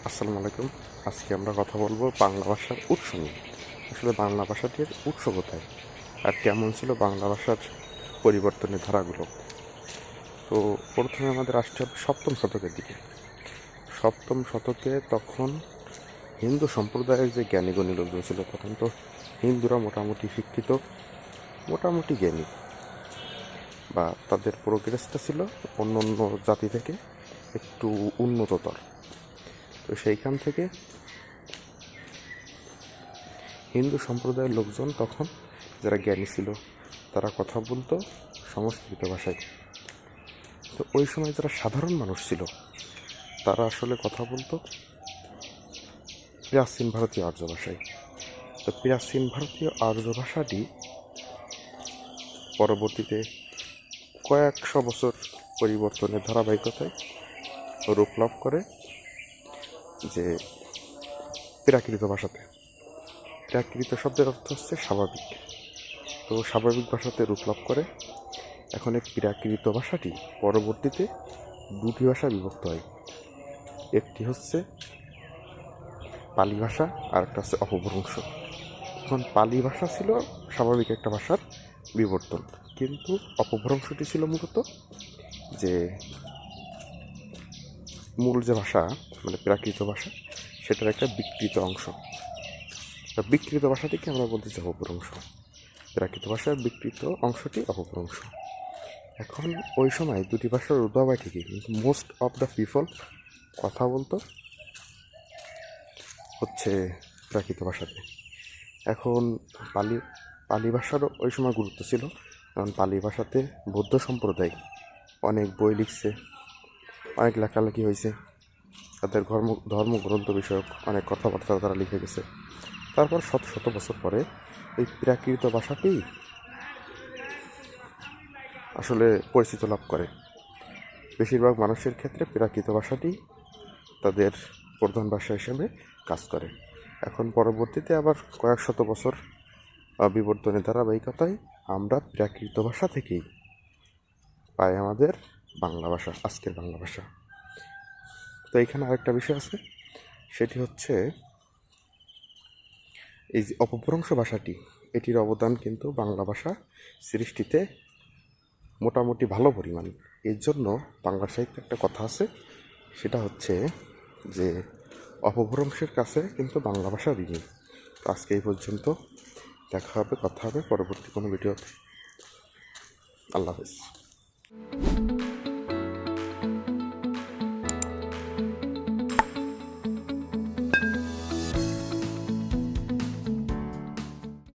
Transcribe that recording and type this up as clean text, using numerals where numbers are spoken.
আসসালামু আলাইকুম। আজকে আমরা কথা বলবো বাংলা ভাষার উৎস নিয়ে। আসলে বাংলা ভাষাটির উৎস কোথায় আর কেমন ছিল বাংলা ভাষার পরিবর্তনের ধারাগুলো। তো প্রথমে আমাদের আসতে হবে সপ্তম শতকের দিকে। সপ্তম শতকে তখন হিন্দু সম্প্রদায়ের যে জ্ঞানীগুণী লোকজন ছিল, তখন তো হিন্দুরা মোটামুটি শিক্ষিত, মোটামুটি জ্ঞানী, বা তাদের প্রোগ্রেসটা ছিল অন্য অন্য জাতি থেকে একটু উন্নততর। তো সেইখান থেকে হিন্দু সম্প্রদায়ের লোকজন তখন যারা জ্ঞানী ছিল তারা কথা বলতো সংস্কৃত ভাষায়। তো ওই সময় যারা সাধারণ মানুষ ছিল তারা আসলে কথা বলতো প্রাচীন ভারতীয় আর্য ভাষায়। তো প্রাচীন ভারতীয় আর্য ভাষাটি পরবর্তীতে কয়েকশো বছর পরিবর্তনের ধারাবাহিকতায় রূপ লাভ করে যে প্রাকৃত ভাষাতে। প্রাকৃত শব্দের অর্থ হচ্ছে স্বাভাবিক। তো স্বাভাবিক ভাষাতে রূপ লাভ করে। এখন এই প্রাকৃত ভাষাটি পরবর্তীতে দুটি ভাষা বিভক্ত হয়, একটি হচ্ছে পালি ভাষা আর একটা হচ্ছে অপভ্রংশ। এখন পালি ভাষা ছিল স্বাভাবিক একটা ভাষার বিবর্তন, কিন্তু অপভ্রংশটি ছিল মূলত যে মূল যে ভাষা মানে প্রাকৃত ভাষা সেটার একটা বিকৃত অংশ। বিকৃত ভাষাটিকে আমরা বলতে চাই অপভ্রংশ, প্রাকৃত ভাষার বিকৃত অংশটি অপভ্রংশ। এখন ওই সময় দুটি ভাষার উদ্ভব হয় ঠিকই, কিন্তু মোস্ট অফ দ্য পিপল কথা বলতো হচ্ছে প্রাকৃত ভাষাতে। এখন পালি ভাষারও ওই সময় গুরুত্ব ছিল, কারণ পালি ভাষাতে বৌদ্ধ সম্প্রদায় অনেক বই লিখছে, অনেক লেখালেখি হয়েছে, তাদের ধর্মগ্রন্থ বিষয়ক অনেক কথাবার্তা তারা লিখে গেছে। তারপর শত শত বছর পরে এই প্রাকৃত ভাষাটি আসলে পরিচিতি লাভ করে। বেশিরভাগ মানুষের ক্ষেত্রে প্রাকৃত ভাষাটি তাদের প্রধান ভাষা হিসেবে কাজ করে। এখন পরবর্তীতে আবার কয়েক শত বছর বিবর্তনের ধারাবাহিকতায় আমরা প্রাকৃত ভাষা থেকেই পাই আমাদের বাংলা ভাষা, আজকের বাংলা ভাষা। তো এইখানে আরেকটা বিষয় আছে, সেটি হচ্ছে এই যে অপভ্রংশ ভাষাটি, এটির অবদান কিন্তু বাংলা ভাষা সৃষ্টিতে মোটামুটি ভালো পরিমাণ। এর জন্য বাংলা সাহিত্যে একটা কথা আছে, সেটা হচ্ছে যে অপভ্রংশের কাছে কিন্তু বাংলা ভাষা ঋণী। তো আজকে এই পর্যন্ত, দেখা হবে, কথা হবে পরবর্তী কোনো ভিডিওতে। আল্লাহ হাফেজ।